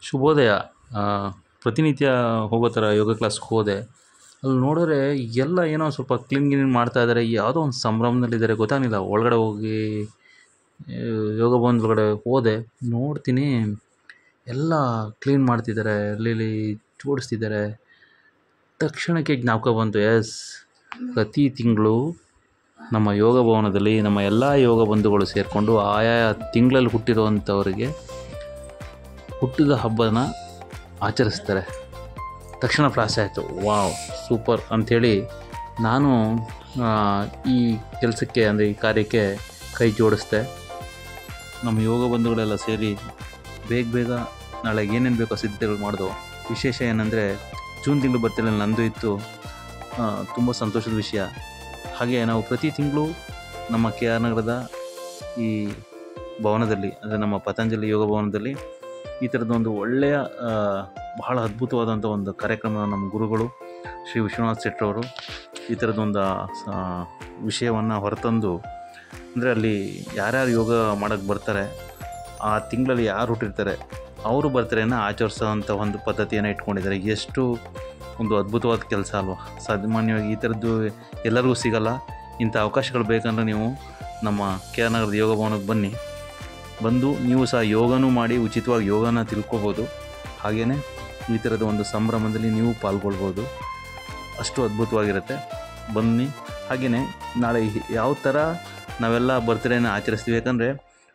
ಶುಭೋದಯ. ಆ, ಪ್ರತಿನಿತ್ಯ ಹೋಗೋ ಥರ ಯೋಗ ಕ್ಲಾಸ್ಗೆ ಹೋದೆ. ಅಲ್ಲಿ ನೋಡಿದ್ರೆ ಎಲ್ಲ ಏನೋ ಸ್ವಲ್ಪ ಕ್ಲೀನ್ ಮಾಡ್ತಾಯಿದ್ದಾರೆ. ಯಾವುದೋ ಒಂದು ಸಂಭ್ರಮದಲ್ಲಿದ್ದಾರೆ, ಗೊತ್ತಾಗಲಿಲ್ಲ. ಒಳಗಡೆ ಹೋಗಿ ಯೋಗ ಭವನದ ಒಳಗಡೆ ಹೋದೆ. ನೋಡ್ತೀನಿ ಎಲ್ಲ ಕ್ಲೀನ್ ಮಾಡ್ತಿದ್ದಾರೆ, ಅಲ್ಲಿ ಜೋಡಿಸ್ತಿದ್ದಾರೆ. ತಕ್ಷಣಕ್ಕೆ ಜ್ಞಾಪಕ ಬಂತು, ಪ್ರತಿ ತಿಂಗಳು ನಮ್ಮ ಯೋಗ ಭವನದಲ್ಲಿ ನಮ್ಮ ಎಲ್ಲ ಯೋಗ ಬಂಧುಗಳು ಸೇರಿಕೊಂಡು ಆಯಾ ತಿಂಗಳಲ್ಲಿ ಹುಟ್ಟಿರುವಂಥವ್ರಿಗೆ ಹುಟ್ಟಿದ ಹಬ್ಬನ ಆಚರಿಸ್ತಾರೆ. ತಕ್ಷಣ ಫ್ಲಾಶ್ ಆಯಿತು, ವಾವ್ ಸೂಪರ್ ಅಂಥೇಳಿ ನಾನು ಈ ಕೆಲಸಕ್ಕೆ ಅಂದರೆ ಈ ಕಾರ್ಯಕ್ಕೆ ಕೈ ಜೋಡಿಸ್ದೆ. ನಮ್ಮ ಯೋಗ ಬಂಧುಗಳೆಲ್ಲ ಸೇರಿ ಬೇಗ ನಾಳೆಗೆ ಏನೇನು ಬೇಕೋ ಸಿದ್ಧತೆಗಳು ಮಾಡಿದೋ. ವಿಶೇಷ ಏನಂದರೆ ಜೂನ್ ತಿಂಗಳು ಬರ್ತಿಲ್ಲ, ನಂದು ಇತ್ತು. ತುಂಬ ಸಂತೋಷದ ವಿಷಯ. ಹಾಗೆ ನಾವು ಪ್ರತಿ ತಿಂಗಳು ನಮ್ಮ ಕೆ ಆರ್ ನಗರದ ಈ ಭವನದಲ್ಲಿ ಅಂದರೆ ನಮ್ಮ ಪತಂಜಲಿ ಯೋಗ ಭವನದಲ್ಲಿ ಈ ಥರದ್ದೊಂದು ಒಳ್ಳೆಯ ಬಹಳ ಅದ್ಭುತವಾದಂಥ ಒಂದು ಕಾರ್ಯಕ್ರಮ ನಮ್ಮ ಗುರುಗಳು ಶ್ರೀ ವಿಶ್ವನಾಥ್ ಶೆಟ್ಟರವರು ಈ ಥರದ್ದೊಂದು ವಿಷಯವನ್ನು ಹೊರತಂದು, ಅಂದರೆ ಅಲ್ಲಿ ಯಾರ್ಯಾರು ಯೋಗ ಮಾಡೋಕ್ಕೆ ಬರ್ತಾರೆ, ಆ ತಿಂಗಳಲ್ಲಿ ಯಾರು ಹುಟ್ಟಿರ್ತಾರೆ ಅವರು ಬರ್ತಾರೆಯನ್ನು ಆಚರಿಸೋವಂಥ ಒಂದು ಪದ್ಧತಿಯನ್ನು ಇಟ್ಕೊಂಡಿದ್ದಾರೆ. ಎಷ್ಟು ಒಂದು ಅದ್ಭುತವಾದ ಕೆಲಸ ಅಲ್ವಾ. ಸಾಮಾನ್ಯವಾಗಿ ಈ ಥರದ್ದು ಎಲ್ಲರಿಗೂ ಸಿಗಲ್ಲ. ಇಂಥ ಅವಕಾಶಗಳು ಬೇಕಂದ್ರೆ ನೀವು ನಮ್ಮ ಕೆ ಆರ್ ನಗರದ ಯೋಗ ಭವನಕ್ಕೆ ಬಂದು ನೀವು ಸಹ ಯೋಗನೂ ಮಾಡಿ ಉಚಿತವಾಗಿ ಯೋಗನ ತಿಳ್ಕೊಬೋದು. ಹಾಗೆಯೇ ಈ ಥರದ ಒಂದು ಸಂಭ್ರಮದಲ್ಲಿ ನೀವು ಪಾಲ್ಗೊಳ್ಬೋದು. ಅಷ್ಟು ಅದ್ಭುತವಾಗಿರುತ್ತೆ. ಬನ್ನಿ. ಹಾಗೆಯೇ ನಾಳೆ ಯಾವ ಥರ ನಾವೆಲ್ಲ ಬರ್ತ್ಡೇನ ಆಚರಿಸ್ತೀವಿ, ಯಾಕಂದರೆ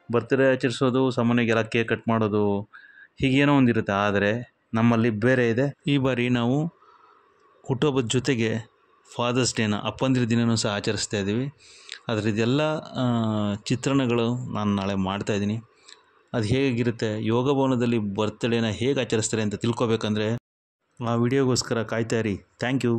ಬರ್ತ್ಡೇ ಆಚರಿಸೋದು ಸಾಮಾನ್ಯವಾಗಿ ಎಲ್ಲ ಕೇಕ್ ಕಟ್ ಮಾಡೋದು ಹೀಗೇನೋ ಒಂದಿರುತ್ತೆ. ಆದರೆ ನಮ್ಮಲ್ಲಿ ಬೇರೆ ಇದೆ. ಈ ಬಾರಿ ನಾವು ಹುಟ್ಟುಹಬ್ಬದ ಜೊತೆಗೆ ಫಾದರ್ಸ್ ಡೇನ, ಅಪ್ಪಂದಿರ ದಿನವೂ ಸಹ ಆಚರಿಸ್ತಾ ಇದ್ದೀವಿ. ಅದರದ್ದೆಲ್ಲ ಚಿತ್ರಣಗಳು ನಾನು ನಾಳೆ ಮಾಡ್ತಾಯಿದ್ದೀನಿ. ಅದು ಹೇಗಿರುತ್ತೆ, ಯೋಗ ಭವನದಲ್ಲಿ ಬರ್ತ್ಡೇನ ಹೇಗೆ ಆಚರಿಸ್ತಾರೆ ಅಂತ ತಿಳ್ಕೊಬೇಕಂದ್ರೆ ಆ ವಿಡಿಯೋಗೋಸ್ಕರ ಕಾಯ್ತಾ ಇರಿ. Thank you.